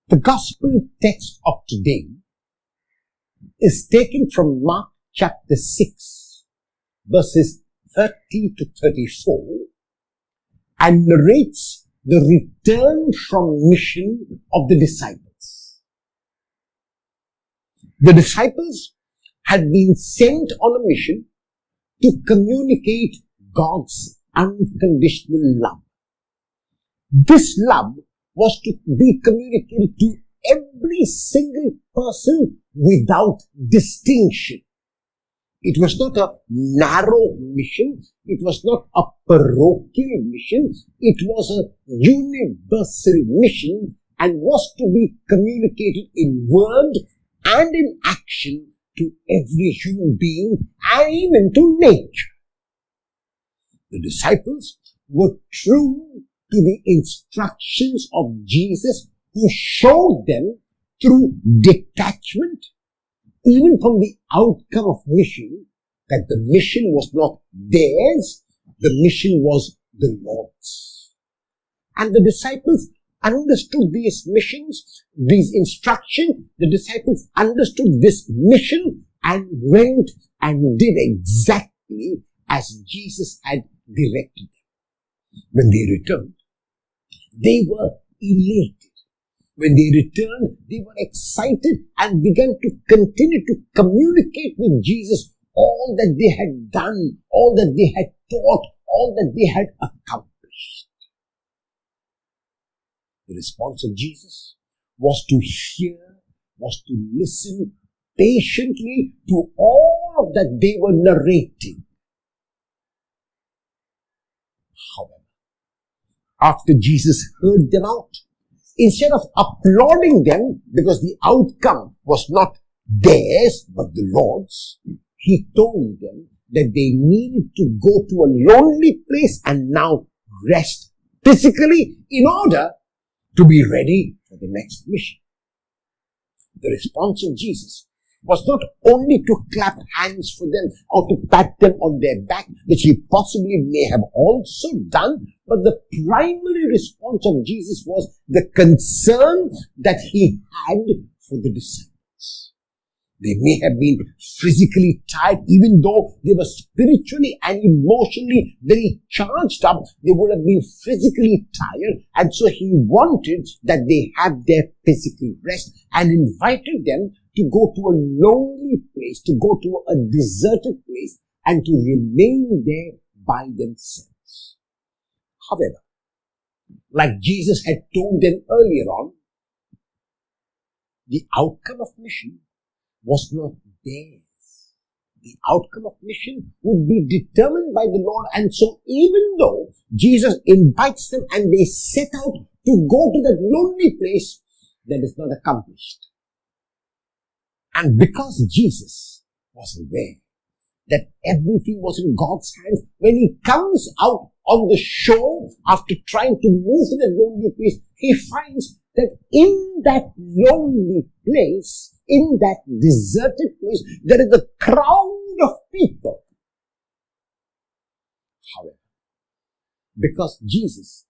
The gospel text of today is taken from Mark chapter 6, verses 30 to 34, and narrates the return from mission of the disciples. The disciples had been sent on a mission to communicate God's unconditional love. This love was to be communicated to every single person without distinction. It was not a narrow mission. It was not a parochial mission. It was a universal mission and was to be communicated in word and in action to every human being and even to nature. The disciples were true to the instructions of Jesus, who showed them through detachment, even from the outcome of mission, that the mission was not theirs, the mission was the Lord's. And the disciples understood these missions, these instructions. The disciples understood this mission and went and did exactly as Jesus had directed them. When they returned, they were elated. When they returned, they were excited and began to continue to communicate with Jesus all that they had done, all that they had taught, all that they had accomplished. The response of Jesus was to hear, was to listen patiently to all of that they were narrating. However, after Jesus heard them out, instead of applauding them because the outcome was not theirs but the Lord's, he told them that they needed to go to a lonely place and now rest physically in order to be ready for the next mission. The response of Jesus was not only to clap hands for them or to pat them on their back, which he possibly may have also done, but the primary response of Jesus was the concern that he had for the disciples. They may have been physically tired, even though they were spiritually and emotionally very charged up. They would have been physically tired, and so he wanted that they have their physical rest and invited them to go to a lonely place, to go to a deserted place, and to remain there by themselves. However, like Jesus had told them earlier on, the outcome of mission was not theirs. The outcome of mission would be determined by the Lord. And so even though Jesus invites them and they set out to go to that lonely place, that is not accomplished. And because Jesus was aware that everything was in God's hands, when he comes out on the shore after trying to move to the lonely place, he finds that in that lonely place, in that deserted place, there is a crowd of people. However, because Jesus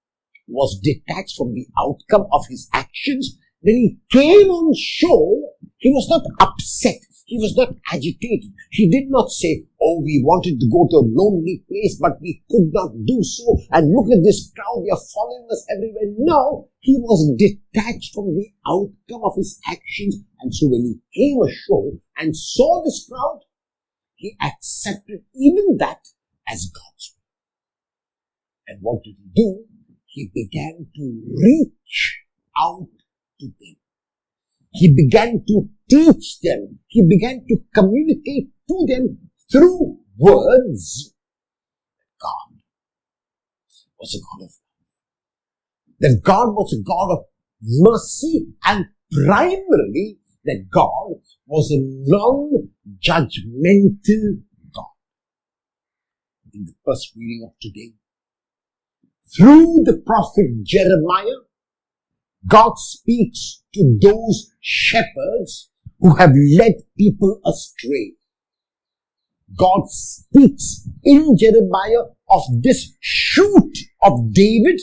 was detached from the outcome of his actions, when he came on shore, he was not upset. He was not agitated. He did not say, oh, we wanted to go to a lonely place, but we could not do so. And look at this crowd, they are following us everywhere. No, he was detached from the outcome of his actions. And so when he came ashore and saw this crowd, he accepted even that as God's will. And what did he do? He began to reach out to them. He began to teach them. He began to communicate to them through words. God was a God of love. That God was a God of mercy, and primarily that God was a non-judgmental God. In the first reading of today, through the prophet Jeremiah, God speaks to those shepherds who have led people astray. God speaks in Jeremiah of this shoot of David,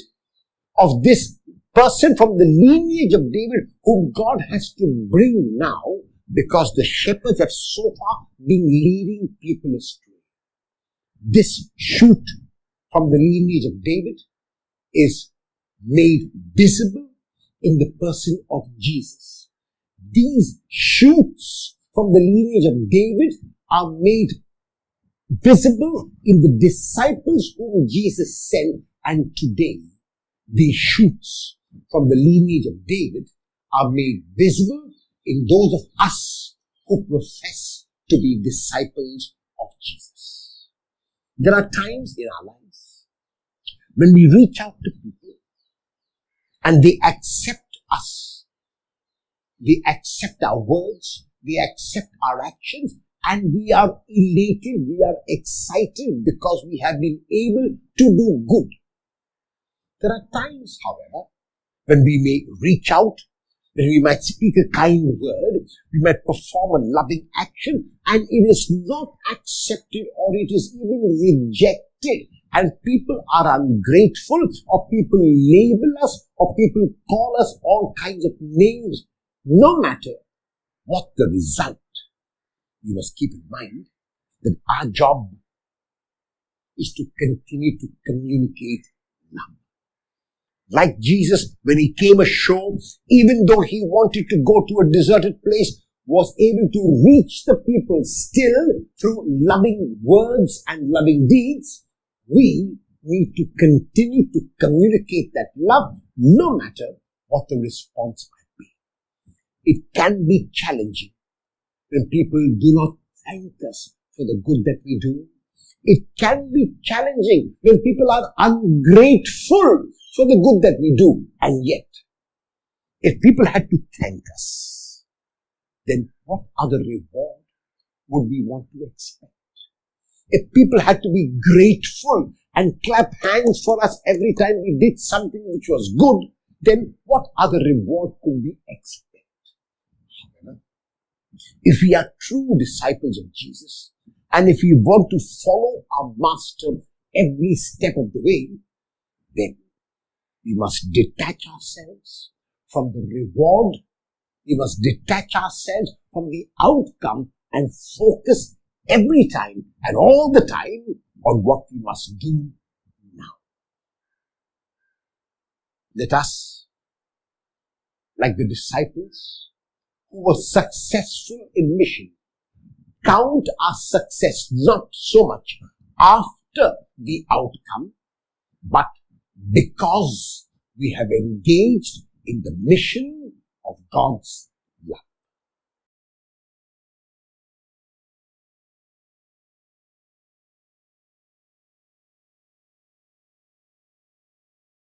of this person from the lineage of David whom God has to bring now, because the shepherds have so far been leading people astray. This shoot from the lineage of David is made visible in the person of Jesus. These shoots from the lineage of David are made visible in the disciples whom Jesus sent, and today these shoots from the lineage of David are made visible in those of us who profess to be disciples of Jesus. There are times in our lives when we reach out to people and they accept us. They accept our words, they accept our actions, and we are elated, we are excited because we have been able to do good. There are times, however, when we may reach out, when we might speak a kind word, we might perform a loving action, and it is not accepted or it is even rejected, and people are ungrateful, or people label us, or people call us all kinds of names. No matter what the result, we must keep in mind that our job is to continue to communicate love. Like Jesus, when he came ashore, even though he wanted to go to a deserted place, was able to reach the people still through loving words and loving deeds. We need to continue to communicate that love, no matter what the response might be. It can be challenging when people do not thank us for the good that we do. It can be challenging when people are ungrateful for the good that we do. And yet, if people had to thank us, then what other reward would we want to expect? If people had to be grateful and clap hands for us every time we did something which was good, then what other reward could we expect? However, if we are true disciples of Jesus, and if we want to follow our Master every step of the way, then we must detach ourselves from the reward. We must detach ourselves from the outcome and focus every time and all the time on what we must do now. Let us, like the disciples who were successful in mission, count our success not so much after the outcome, but because we have engaged in the mission of God's